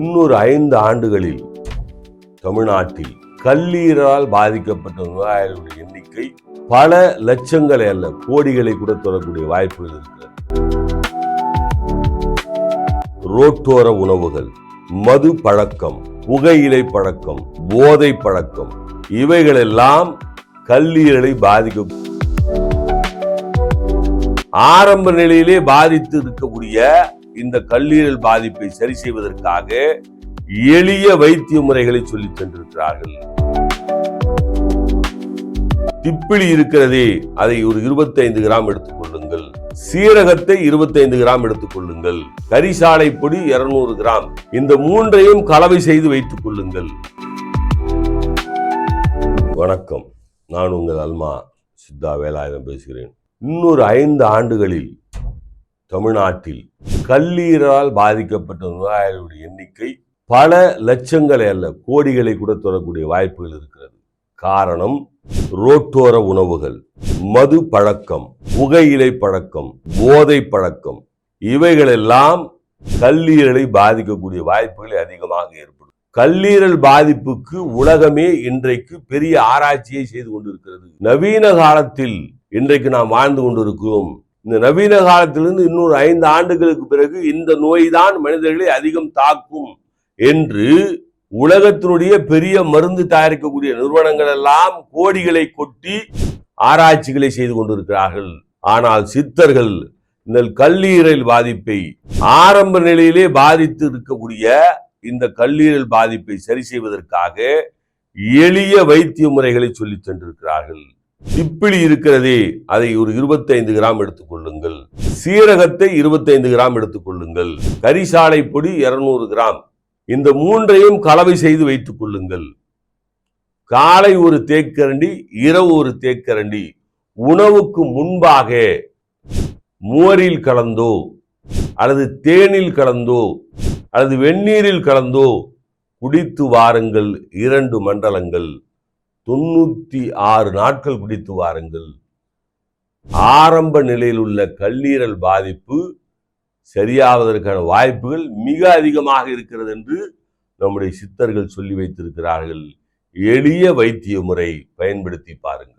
இன்னொரு 5 ஆண்டுகளில் தமிழ்நாட்டில் கல்லீரலால் பாதிக்கப்பட்ட நோயாளிகளுடைய எண்ணிக்கை பல லட்சங்களை அல்ல கோடிகளை கூட தொடரக்கூடிய வாய்ப்புகள் இருக்கிறது. ரோட்டோர உணவுகள், மது பழக்கம், புகையிலை பழக்கம், போதை பழக்கம் இவைகளெல்லாம் கல்லீரலை பாதிக்க ஆரம்ப நிலையிலே பாதித்து இருக்கக்கூடிய இந்த கல்லீரல் பாதிப்பை சரி செய்வதற்காக எளிய வைத்திய முறைகளை சொல்லி சென்றிருக்கிறார்கள். திப்பிலி இருக்கிறதே, அதை ஒரு 25 கிராம் எடுத்துக் கொள்ளுங்கள். சீரகத்தை 25 கிராம் எடுத்துக் கொள்ளுங்கள். கரிசாலை பொடி 200 கிராம். இந்த மூன்றையும் கலவை செய்து வைத்துக் கொள்ளுங்கள். வணக்கம், நான் உங்கள் அல்மா சித்தா வேலாயுதம் பேசுகிறேன். இன்னொரு 5 ஆண்டுகளில் தமிழ்நாட்டில் கல்லீரலால் பாதிக்கப்பட்ட நோயாளிகளுடைய எண்ணிக்கை பல லட்சங்களை அல்ல கோடிகளை கூட தொடரக்கூடிய வாய்ப்புகள் இருக்கிறது. காரணம், ரோட்டோர உணவுகள், மது பழக்கம், புகையிலை பழக்கம், போதை பழக்கம் இவைகளெல்லாம் கல்லீரலை பாதிக்கக்கூடிய வாய்ப்புகள் அதிகமாக ஏற்படும். கல்லீரல் பாதிப்புக்கு உலகமே இன்றைக்கு பெரிய ஆராய்ச்சியை செய்து கொண்டிருக்கிறது. நவீன காலத்தில் இன்றைக்கு நாம் வாழ்ந்து கொண்டிருக்கிறோம். இந்த நவீன காலத்திலிருந்து இன்னொரு 5 ஆண்டுகளுக்கு பிறகு இந்த நோய் தான் மனிதர்களை அதிகம் தாக்கும் என்று உலகத்தினுடைய பெரிய மருந்து தயாரிக்கக்கூடிய நிறுவனங்கள் எல்லாம் கோடிகளை கொட்டி ஆராய்ச்சிகளை செய்து கொண்டிருக்கிறார்கள். ஆனால் சித்தர்கள் இந்த கல்லீரல் பாதிப்பை ஆரம்ப நிலையிலே பாதித்து இருக்கக்கூடிய இந்த கல்லீரல் பாதிப்பை சரி செய்வதற்காக எளிய வைத்திய முறைகளை சொல்லி சென்றிருக்கிறார்கள். திப்பிலி இருக்கிறதே, அதை ஒரு 25 கிராம் எடுத்துக் கொள்ளுங்கள். சீரகத்தை 25 கிராம் எடுத்துக் கொள்ளுங்கள். கரிசாலை பொடி 200 கிராம். இந்த மூன்றையும் கலவை செய்து வைத்துக் கொள்ளுங்கள். காலை ஒரு தேக்கரண்டி, இரவு ஒரு தேக்கரண்டி உணவுக்கு முன்பாக மோரில் கலந்தோ அல்லது தேனில் கலந்தோ அல்லது வெந்நீரில் கலந்தோ குடித்து வாருங்கள். 2 மண்டலங்கள் 96 நாட்கள் குடித்து வாருங்கள். ஆரம்ப நிலையில் உள்ள கல்லீரல் பாதிப்பு சரியாவதற்கான வாய்ப்புகள் மிக அதிகமாக இருக்கிறது என்று நம்முடைய சித்தர்கள் சொல்லி வைத்திருக்கிறார்கள். எளிய வைத்திய முறை பயன்படுத்தி பாருங்கள்.